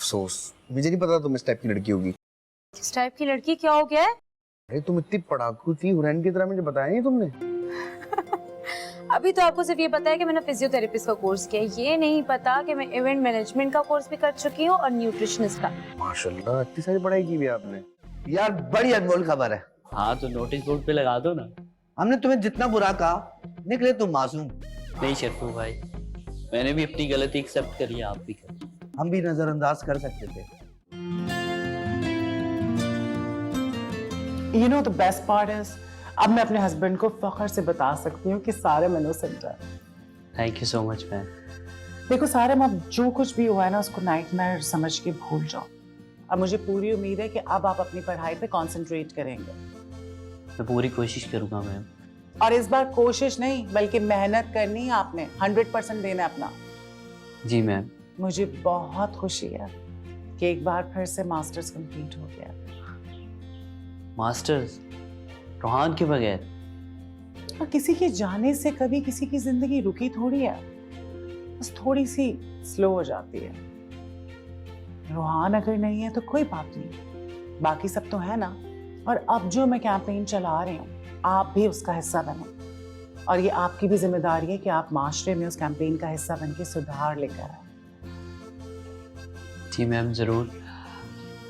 अफसोस, मुझे नहीं पता तुम इस टाइप की लड़की होगी। किस टाइप की लड़की? क्या हो गया है? अरे तुम इतनी पढ़ाकू थी हुरैन की तरह, मुझे बताया नहीं तुमने। अभी तो आपको सिर्फ ये पता है कि मैंने फिजियोथेरेपिस्ट का कोर्स किया है, ये नहीं पता कि मैं इवेंट मैनेजमेंट का कोर्स भी कर चुकी हूँ और न्यूट्रिशनिस्ट का। माशाल्लाह, इतनी सारी पढ़ाई की भी आपने। यार बड़ी अनमोल खबर है। हाँ तो नोटिस बोर्ड पे लगा दो ना। हमने तुम्हें जितना बुरा कहा, निकले तुम मासूम। नहीं शरफू भाई, मैंने भी अपनी गलती एक्सेप्ट करी, आप भी करिए। हम भी नजरअंदाज कर सकते थे। You know the best part is, अब मैं अपने हस्बैंड को फख्र से बता सकती हूँ कि सारे मैंने समझा। Thank you so much ma'am. देखो सारे, अब जो कुछ भी हुआ है ना उसको नाइटमेयर समझ के भूल जाओ। अब मुझे पूरी उम्मीद है कि अब आप अपनी पढ़ाई पे कंसंट्रेट करेंगे। मैं पूरी कोशिश करूंगा मैम। और इस बार कोशिश नहीं बल्कि मेहनत करनी है आपने, 100% देना है अपना। जी मैम। मुझे बहुत खुशी है कि एक बार फिर से मास्टर्स कंप्लीट हो गया। मास्टर्स रोहान के बगैर? और किसी के जाने से कभी किसी की जिंदगी रुकी थोड़ी है, बस थोड़ी सी स्लो हो जाती है। रोहान अगर नहीं है तो कोई बात नहीं, बाकी सब तो है ना। और अब जो मैं कैंपेन चला रही हूँ, आप भी उसका हिस्सा बनो। और ये आपकी भी जिम्मेदारी है कि आप माशरे में उस कैंपेन का हिस्सा बन के सुधार लेकर आए। जी मैम जरूर,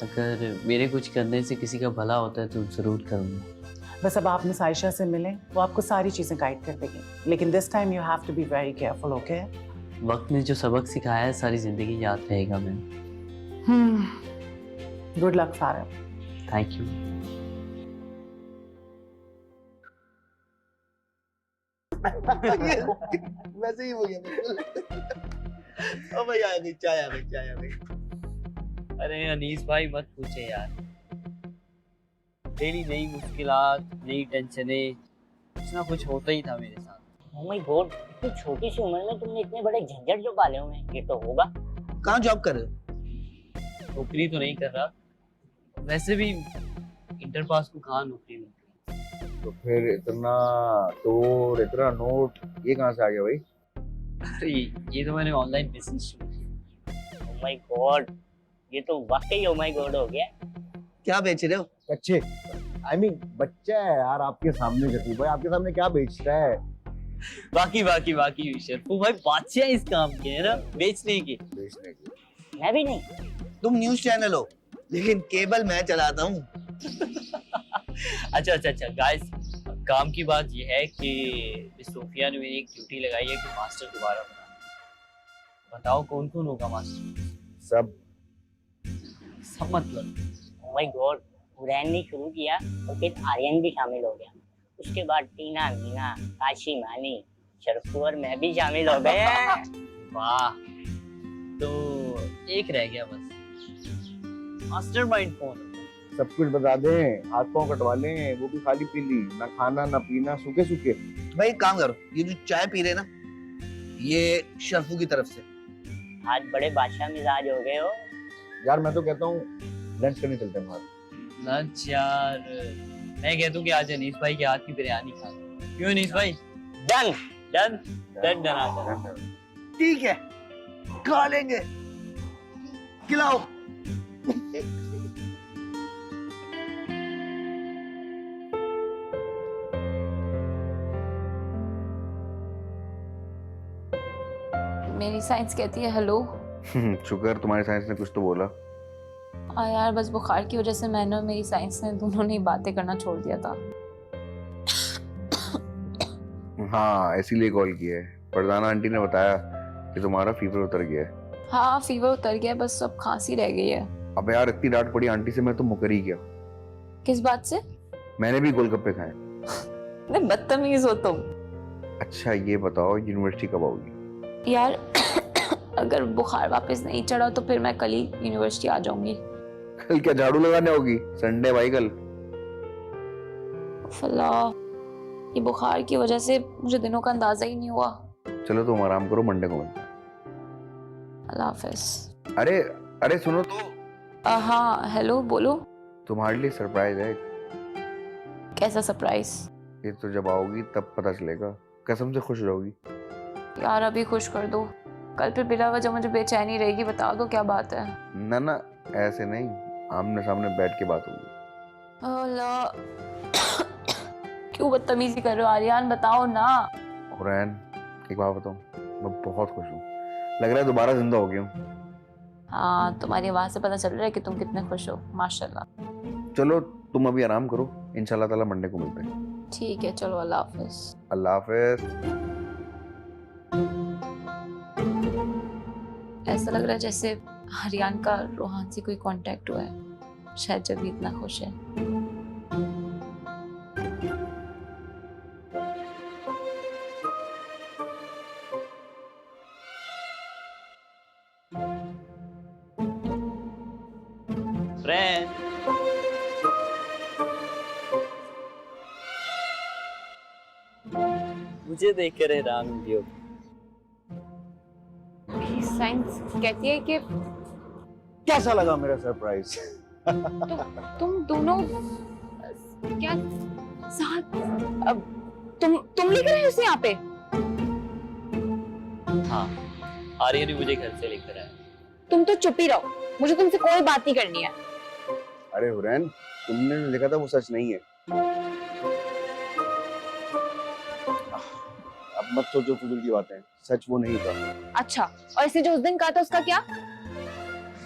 अगर मेरे कुछ करने से किसी का भला होता है तो जरूर करूँगा। बस अब आप मिस आयशा से मिलें, वो आपको सारी चीजें गाइड कर देगी, लेकिन this time you have to be very careful, okay? वक्त ने जो सबक सिखाया है सारी जिंदगी याद रहेगा मैम। गुड लक सारा। Thank you. वैसे ही हो गया बिल्कुल। ओ भाई आ गई चाय, आ गई चाय, आ गई। अरे अनीस भाई मत पूछे यार, डेली नई मुश्किलात, नई टेंशनें, कुछ ना कुछ होता ही था मेरे साथ। ओह माय गॉड, इतनी छोटी सी उम्र में तुमने इतने बड़े झंझट जो पाले हुए हैं, ये तो होगा। कहाँ जॉब कर रहे हो? नौकरी तो नहीं कर रहा, वैसे भी इंटर पास को कहाँ नौकरी मिलती। तो फिर इतना टूर, इतना नोट, ये कहाँ से आ गया भाई? अरे ये तो मैंने ऑनलाइन बिजनेस शुरू किया। ओह माय गॉड, ये तो वाकई ओह माय गॉड हो गया। क्या बेच रहे हो? कच्चे, I mean, बच्चा है यार आपके सामने। जकीर भाई आपके सामने क्या बेचता है? बाकी शरफू भाई बादशाह इस काम के है ना, बेचने के। बेचने की। मैं भी नहीं। तुम न्यूज चैनल हो, लेकिन केबल मैं चलाता हूँ। अच्छा गाइस, काम की बात ये है कि मिस सोफिया ने मेरी एक ड्यूटी लगाई है कि मास्टर दोबारा बनाना। बताओ कौन कौन होगा मास्टर? सब मतलब ओह माय गॉड, हुरैन ने शुरू किया और फिर आर्यन भी शामिल हो गया। उसके बाद टीना, मीना, काशी, मानी, शरफू और मैं भी शामिल हो गए हैं। वाह, तो एक रह गया बस। मास्टरमाइंड कौन होगा? सब कुछ बता दें, हाथ पांव कटवा लें, वो भी खाली पीली, ना खाना ना पीना, सूखे सूखे। भाई एक काम करो, ये जो चाय पी रहे ना, ये शरफू की तरफ से। आज बड़े बादशाह मिजाज हो गए हो। यार मैं तो कहता हूँ लंच करने चलते हैं बाहर। लंच यार, मैं कहता हूँ कि आज अनीस भाई के हाथ की बिरयानी खा लो। क्यों अनीस भाई? Done done done done. ठीक है, खा लेंगे, खिलाओ। मेरी साइंस कहती है हेलो। शुक्र तुम्हारी साइंस ने कुछ तो बोला। यार बस बुखार की वजह से मैंने और मेरी साइंस ने दोनों ने बातें करना छोड़ दिया था। हाँ इसीलिए कॉल किया है, फरजाना आंटी ने बताया कि तुम्हारा फीवर उतर गया है। हाँ फीवर उतर गया, बस सब खांसी रह गई है। अब यार इतनी डांट पड़ी आंटी से, मैं तो मुकर ही गया। किस बात से? मैंने भी गोलगप्पे खाए। नहीं बदतमीज हो तुम। अच्छा ये बताओ यूनिवर्सिटी कब आओगी? यार अगर बुखार वापस नहीं चढ़ा तो फिर मैं कल ही यूनिवर्सिटी आ जाऊंगी। कल क्या झाड़ू लगाने होगी? संडे भाई कल। अल्लाह, ये बुखार की वजह से मुझे दिनों का अंदाजा ही नहीं हुआ। चलो तुम आराम करो, मंडे को मिलते हैं। अल्लाह हाफिज। अरे सुनो तो। हाँ हेलो बोलो। तुम्हारे लिए सरप्राइज है। कैसा सरप्राइज? ये तो जब आओगी तब पता चलेगा, कसम से खुश रहोगी। यार अभी खुश कर दो। कल फिर बिना वजह मुझे बेचैनी रहेगी, बता दो क्या बात है। ना ना, ऐसे नहीं, आमने सामने बैठ के बात होगी। अल्लाह क्यों बदतमीजी कर रहे हो आर्यन, बताओ ना। हुरैन, एक बात बताऊं, मैं बहुत खुश हूँ। लग रहा है दोबारा जिंदा हो गया हूँ। हाँ, तुम्हारी आवाज से पता चल रहा है कि तुम कितने खुश हो, माशाल्लाह। चलो तुम अभी आराम करो, इंशाल्लाह ताला मंडे को मिलते हैं। ठीक है, चलो अल्लाह हाफिज। अल्लाह हाफिज। ऐसा लग रहा है जैसे आर्यन का रोहान से कोई कांटेक्ट हुआ है, शायद जब भी इतना खुश है। फ्रेंड, मुझे देखकर हैरान हुई हो। साइंस कहती है कि कैसा लगा मेरा सरप्राइज? तुम दोनों क्या साथ, अब तुम लेकर आए उसे यहाँ पे? हाँ, आर्यन भी मुझे घर से लेकर आया। तुम तो चुप ही रहो, मुझे तुमसे कोई बात नहीं करनी है। अरे हुरैन, तुमने जो लिखा था वो सच नहीं है। अब मत सोचो फजूल की बातें, सच वो नहीं था। अच्छा, और इसे जो उस दिन कहा था उसका क्या?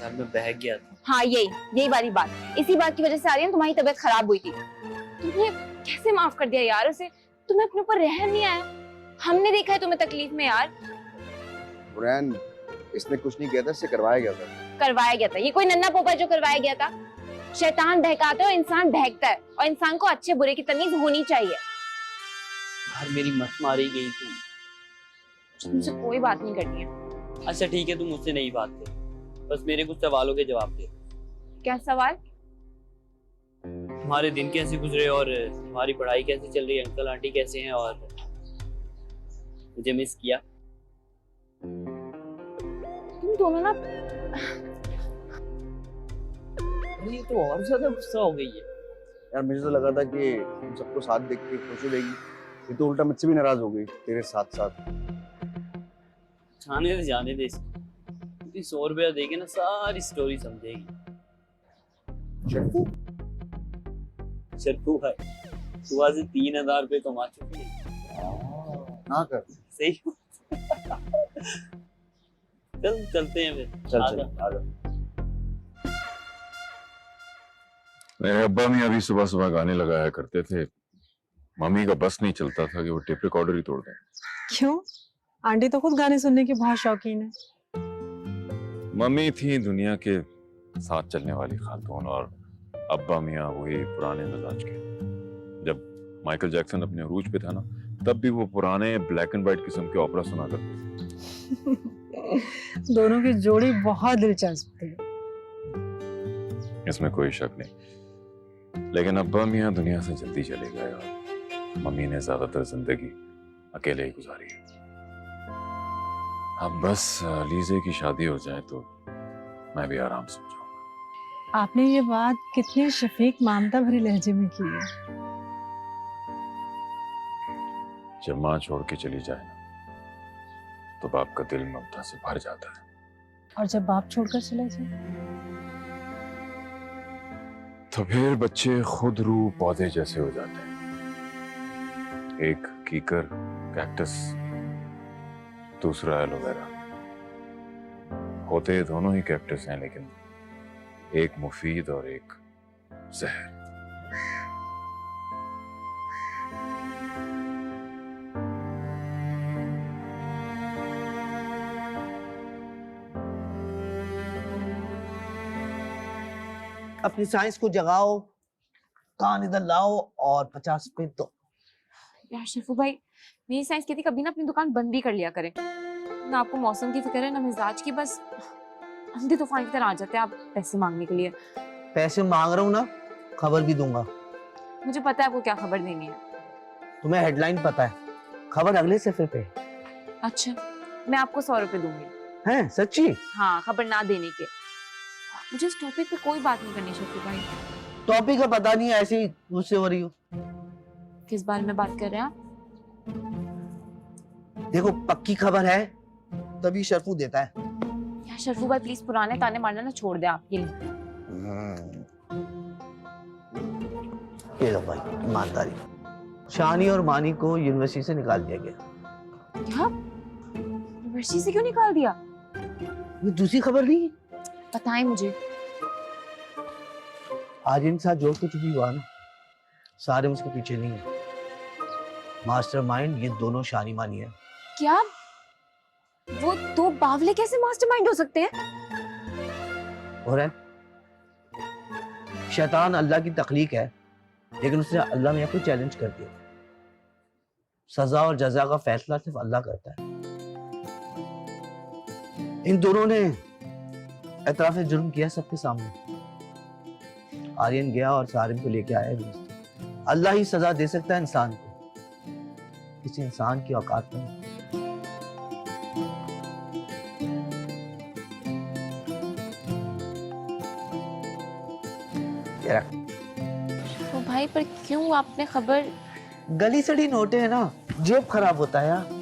यार मैं बहक गया था। हाँ, यही वाली बात, इसी बात की वजह से आर्यन तुम्हारी तबीयत खराब हुई थी। तुमने कैसे माफ कर दिया यार उसे? तुम्हें अपने ऊपर रहम नहीं आया? हमने देखा है तुम्हें तकलीफ में यार। हुरैन, इसने कुछ नहीं किया था, इससे करवाया गया था। करवाया गया था? ये कोई नन्ना पोपा जो करवाया गया था? शैतान बहकाता है और इंसान बहकता है, और इंसान को अच्छे बुरे की तमीज होनी चाहिए। यार मेरी मत मारी गई थी। तुमसे कोई बात नहीं करनी है। अच्छा ठीक है, तुम मुझसे नहीं बात कर, बस मेरे कुछ सवालों के जवाब दे। क्या सवाल? तुम्हारे दिन कैसे गुजरे और तुम्हारी पढ़ाई कैसे चल रही है, अंकल आंटी कैसे हैं, और मुझे मिस किया? तुम दोनों ना, अरे ये तो और ज्यादा गुस्सा हो गई है। यार मुझे तो लगा था कि तुम सबको साथ देख के खुश हो जाएगी, ये तो उल्टा मुझसे भी नाराज हो गई तेरे साथ साथ। जाने दे इसको। 100 रुपया देके ना सारी स्टोरी समझेगी। शर्फू भाई, सुबह से 3000 रुपए कमा चुकी है। ना कर। सही। चलते हैं फिर। चल आजा। आजा। मेरे अब्बा मियाँ भी सुबह सुबह गाने लगाया करते थे। मम्मी का बस नहीं चलता था कि वो टेप रिकॉर्डर ही तोड़ दें। क्यों? आंटी तो खुद गाने सुनने की बहुत शौकीन है। मम्मी थी दुनिया के साथ चलने वाली खातून, और अब्बा मियाँ वही पुराने मिजाज के। जब माइकल जैक्सन अपने अरूज पे था ना, तब भी वो पुराने ब्लैक एंड व्हाइट किस्म के ओपेरा सुना करते थे। दोनों की जोड़ी बहुत दिलचस्प थी। इसमें कोई शक नहीं, लेकिन अब्बा मियाँ दुनिया से जल्दी चले गए और मम्मी ने ज्यादातर जिंदगी अकेले ही गुजारी है। अब बस लीजे की शादी हो जाए तो मैं भी आराम से हो जाऊंगा। आपने ये बात कितनी शफीक ममता भरे लहजे में की है। जब माँ छोड़ के चली जाए ना, तो बाप का दिल ममता से भर जाता है। और जब बाप छोड़कर चले जाए तो फिर बच्चे खुद रूह पौधे जैसे हो जाते हैं। एक कीकर कैक्टस, दूसरा एलोवेरा। होते दोनों ही कैक्टस हैं, लेकिन एक मुफीद और एक जहर। अपनी साइंस को जगाओ, कान इधर लाओ और 50 रुपए दो। यार शफू भाई, मेरी साइंस कहती कभी ना अपनी दुकान बंद भी कर लिया करें। ना आपको मौसम की फिक्र है ना मिजाज की, बस अंधे तूफान की तरह आ जाते हैं आप पैसे मांगने के लिए। पैसे मांग रहा हूँ ना, खबर भी दूंगा। मुझे पता है आपको क्या खबर देनी है। तुम्हें हेडलाइन पता है, खबर अगले सफे पे। अच्छा, मैं आपको 100 रुपए दूंगी। हैं सच्ची? हाँ, खबर ना देने के। मुझे इस टॉपिक पे कोई बात नहीं करनी शफू भाई। टॉपिक का पता नहीं है, ऐसे ही गुस्से हो रही हो। किस बारे में बात कर रहे हैं आप? देखो पक्की खबर है, तभी शर्फू देता है। यार शर्फू भाई प्लीज पुराने ताने मारना ना छोड़ दे आपके लिए। ये लो भाई ईमानदारी, शानी और मानी को यूनिवर्सिटी से निकाल दिया गया। क्या? यूनिवर्सिटी से क्यों निकाल दिया? ये दूसरी खबर नहीं है? बताएं मुझे। आर्यन के साथ जो कुछ भी हुआ ना, सारे उसके पीछे नहीं है। मास्टरमाइंड ये दोनों शानी मानी है। क्या? वो दो बावले कैसे मास्टरमाइंड हो सकते हैं? और है शैतान अल्लाह की तख्लीक है, लेकिन उसने अल्लाह में कोई चैलेंज कर दिया। सजा और जजा का फैसला सिर्फ अल्लाह करता है। इन दोनों ने एतराफ जुर्म किया सबके सामने। आर्यन गया और सारिम को लेके आया। अल्लाह ही सजा दे सकता है इंसान को, किसी इंसान की औकात नहीं। तो भाई पर क्यों आपने खबर? गली सड़ी नोटें है ना, जेब खराब होता है यार।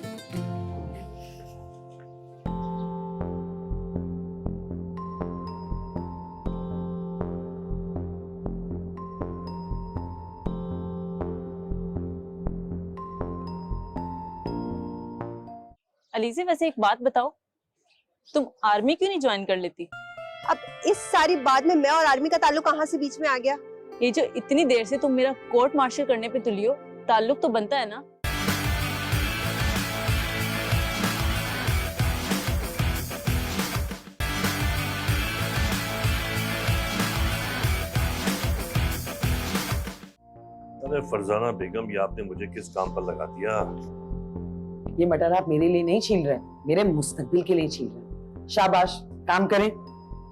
अलीज़े वैसे एक बात बताओ, तुम आर्मी क्यों नहीं ज्वाइन कर लेती? अब इस सारी बात में मैं और आर्मी का ताल्लुक कहाँ से बीच में आ गया? ये जो इतनी देर से तुम मेरा कोर्ट मार्शल करने पे तुली हो, ताल्लुक तो बनता है ना। अरे फरजाना बेगम, ये आपने मुझे किस काम पर लगा दिया? ये मटर आप मेरे लिए नहीं छील रहे, मेरे मुस्तकबिल के लिए छील रहे। शाबाश, काम करें।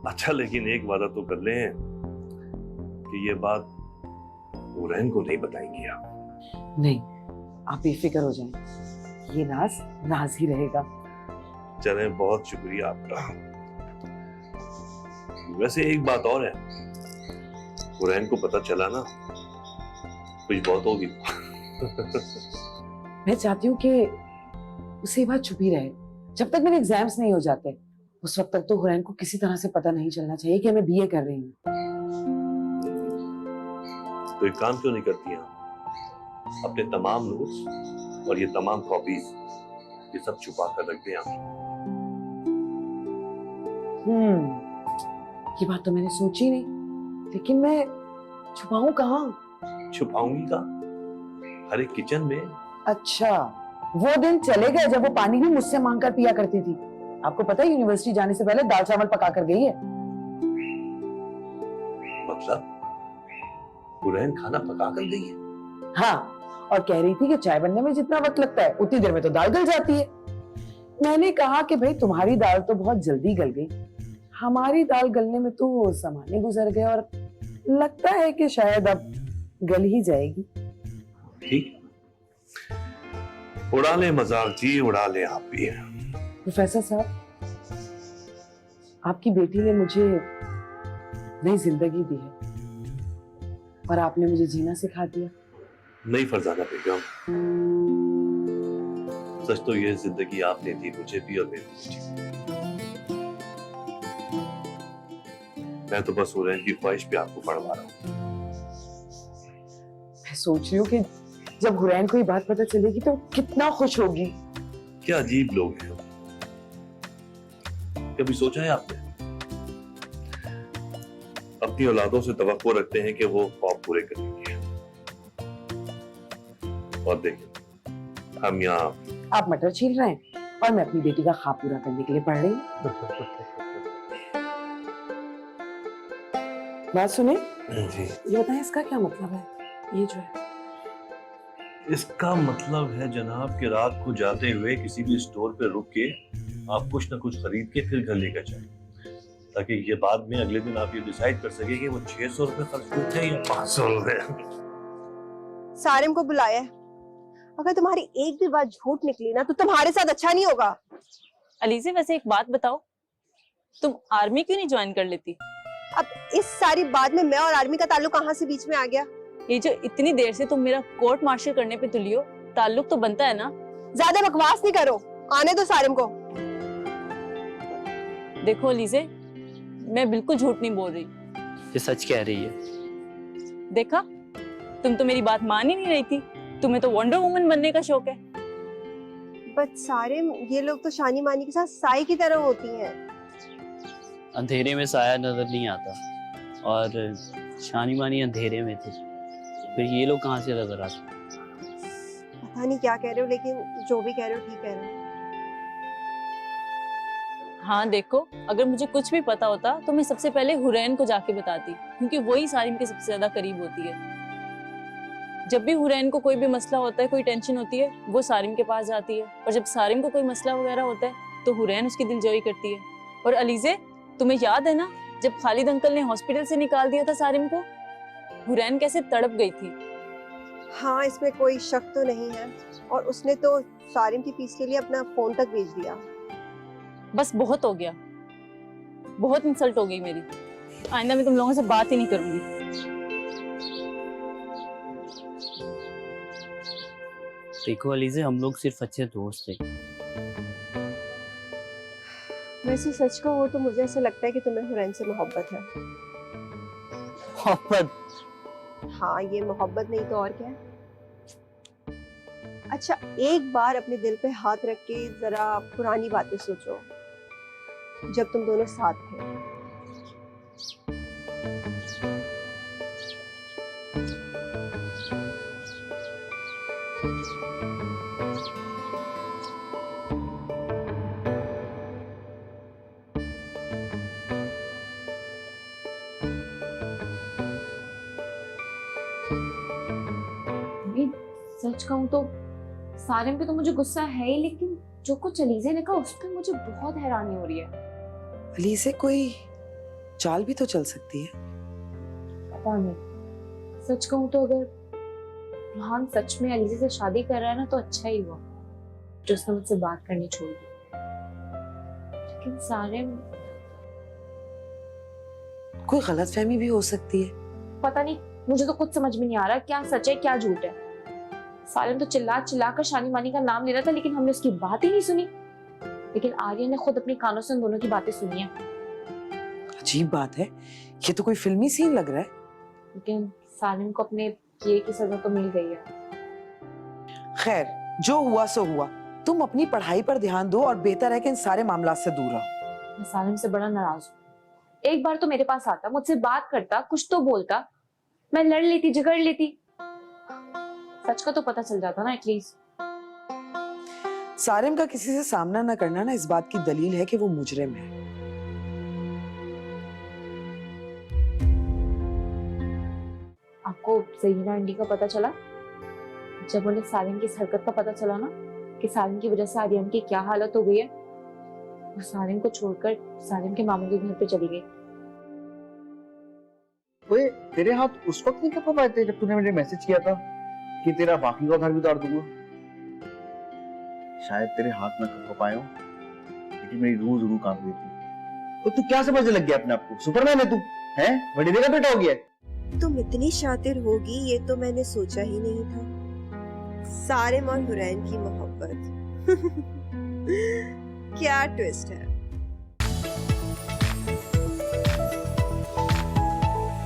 अच्छा, लेकिन एक वादा तो कर लें कि ये बात हुरैन को नहीं बताएंगे आप। नहीं, आप बेफिक्र हो जाएं, ये राज राज ही रहेगा। चलें, बहुत शुक्रिया आपका। वैसे एक बात और है, हुरैन को पता चला ना, कुछ बहुत होगी। मैं चाहती हूँ कि उसे ये बात छुपी रहे। जब तक मेरे एग्जाम्स नहीं हो जाते, उस वक्त तक तो हुरैन को किसी तरह से पता नहीं चलना चाहिए कि मैं बीए कर रही हूँ। तो एक काम क्यों नहीं करती हैं, अपने तमाम नोट्स और ये तमाम कॉपीज ये सब छुपा कर रख दें आप। ये बात तो मैंने सोची नहीं, लेकिन मैं छुपाऊं कहाँ? छुपाऊंगी कहाँ? हर एक किचन में। अच्छा, वो दिन चले गए जब वो पानी भी मुझसे मांग कर पिया करती थी। आपको पता है यूनिवर्सिटी जाने से पहले दाल चावल पका कर गई है। मतलब हुरैन खाना पका कर गई है? हाँ, और कह रही थी कि चाय बनने में जितना वक्त लगता है उतनी देर में तो दाल गल जाती है। मैंने कहा कि भाई तुम्हारी दाल तो बहुत जल्दी गल गई, हमारी दाल गलने में तो ज़माने गुजर गए और लगता है कि शायद अब गल ही जाएगी। ठीक, उड़ा ले मजाक जी, उड़ा ले आप भी। प्रोफेसर साहब, आपकी बेटी ने मुझे नई जिंदगी दी है और आपने मुझे जीना सिखा दिया। नहीं फरजाना बेगम, सच तो ये जिंदगी आपने दी मुझे भी और मेरी बेटी को। मैं तो बस हुरैन की ख्वाहिश पे आपको पढ़वा रहा हूँ। मैं सोच रही हूँ कि जब हुरैन को ये बात पता चलेगी तो कितना खुश होगी। क्या अजीब लोग हैं। कभी सोचा है आपने, अपनी औलादों से तवक्को रखते हैं कि वो ख्वाब पूरे करेंगे, और देखिए हम यहाँ। आप मटर छील रहे हैं और मैं अपनी बेटी का ख्वाब पूरा करने के लिए पढ़ रही हूँ। बात सुने जी, ये बताएं इसका क्या मतलब है? ये जो है, इसका मतलब है जनाब कि रात को जाते हुए किसी भी स्टोर पे रुक के आप कुछ ना कुछ खरीद के फिर घर लेकर जाएं, ताकि ये बाद में अगले दिन आप ये डिसाइड कर सके कि वो 600 रुपए खर्च हुए थे या 500 रुपए। सारिम को बुलाया है, अगर तुम्हारी एक भी बात झूठ निकली ना तो तुम्हारे साथ अच्छा नहीं होगा। अलीज़े वैसे एक बात बताओ, तुम आर्मी क्यों नहीं ज्वाइन कर लेती? अब इस सारी बात में मैं और आर्मी का ताल्लुक कहाँ से बीच में आ गया? ये जो इतनी देर से तुम मेरा कोर्ट मार्शल करने पे तुली हो, ताल्लुक तो बनता है ना। ज्यादा बकवास नहीं करो, आने दो सारिम को। देखो अलीजे, मैं बिल्कुल झूठ नहीं बोल रही। ये सच कह रही है। देखा, तुम तो मेरी बात मान ही नहीं रही थी। तुम्हें तो वंडर वुमन बनने का शौक है। बट सारिम, ये लोग तो शानी मानी के साथ साई की तरह होती हैं। अंधेरे में साया नजर नहीं आता, और शानी मानी अंधेरे में थी, फिर ये लोग कहाँ से नजर आते? पता नहीं क्या कह रहे हो, लेकिन जो भी कह रहे हो ठीक कह रहे हो। हाँ देखो, अगर मुझे कुछ भी पता होता तो मैं सबसे पहले हुरैन को जाके बताती, क्योंकि वही सारिम के सबसे ज्यादा करीब होती है। जब भी हुरैन को कोई भी मसला होता है, कोई टेंशन होती है, वो सारिम के पास जाती है, और जब सारिम को कोई मसला वगैरह होता है तो हुरैन उसकी दिलजोई करती है। और अलीजे, तुम्हें याद है ना, जब खालिद अंकल ने हॉस्पिटल से निकाल दिया था सारिम को, हुरैन कैसे तड़प गई थी। हाँ, इसमें कोई शक तो नहीं है। और उसने तो सारिम की फीस के लिए अपना फोन तक बेच दिया। बस बहुत हो गया, बहुत इंसल्ट हो गई मेरी। आइंदा मैं तुम लोगों से बात ही नहीं करूंगी। देखो अलीजे, हम लोग सिर्फ अच्छे दोस्त थे। वैसे सच का हो तो मुझे ऐसा लगता है कि तुम्हें हुरैन से मोहब्बत है। मोहब्बत? हाँ, ये मोहब्बत नहीं तो और क्या है। अच्छा, एक बार अपने दिल पे हाथ रख के जरा पुरानी बातें सोचो, जब तुम दोनों साथ थे। सच कहूँ तो सारिम पे तो मुझे गुस्सा है ही, लेकिन जो कुछ अलीजे ने कहा उस पर मुझे बहुत हैरानी हो रही है। अलीजे कोई चाल भी तो चल सकती है। पता नहीं, सच कहूँ तो अगर रोहान सच में अलीजे से शादी कर रहा है ना, तो अच्छा ही हुआ जो उसने मुझसे बात करनी छोड़ दी। लेकिन सारिम, कोई गलतफहमी भी हो सकती है। पता नहीं, मुझे तो कुछ समझ में नहीं आ रहा क्या सच है क्या झूठ है। सालिम तो चिल्ला चिल्ला कर शानी मानी का नाम ले रहा था, लेकिन हमने उसकी बात ही नहीं सुनी। लेकिन आर्यन ने खुद अपने कानों से उन दोनों की बातें सुनी है। अजीब बात है, ये तो कोई फिल्मी सीन लग रहा है। लेकिन सालिम को अपने किए की सजा तो मिल गई है। खैर, जो हुआ सो हुआ। तुम अपनी पढ़ाई पर ध्यान दो और बेहतर है कि इन सारे मामलों से दूर रहो। मैं सालिम से बड़ा नाराज हूँ। एक बार तो मेरे पास आता, मुझसे बात करता, कुछ तो बोलता, मैं लड़ लेती, झगड़ लेती, सच का तो पता चल जाता ना एटलीस्ट। सारिम का किसी से सामना न करना ना इस बात की दलील है कि वो मुजरिम है। आपको ज़हीरा आंटी का पता चला? जब उन्हें सारिम की इस हरकत का पता चला ना, कि सारिम की वजह से आर्यन की क्या हालत हो गई है, वो सारिम को छोड़कर सारिम के मामू के घर पे चली गई। ओए, तेरे हाथ उस वक्त नहीं कब आए थे जब तूने मुझे मैसेज किया था कि तेरा बाकी का घर भी उतार दूंगा? शायद तेरे हाथ ना कप पाए हो, लेकिन मेरी रूह जरूर कांप रही थी। तो तू क्या समझने लग गया अपने आप को? सुपरमैन है तू, हैं? वडीरे का बेटा हो गया। तुम इतनी शातिर होगी ये तो मैंने सोचा ही नहीं था। सारिम और हुरैन की मोहब्बत क्या ट्विस्ट है।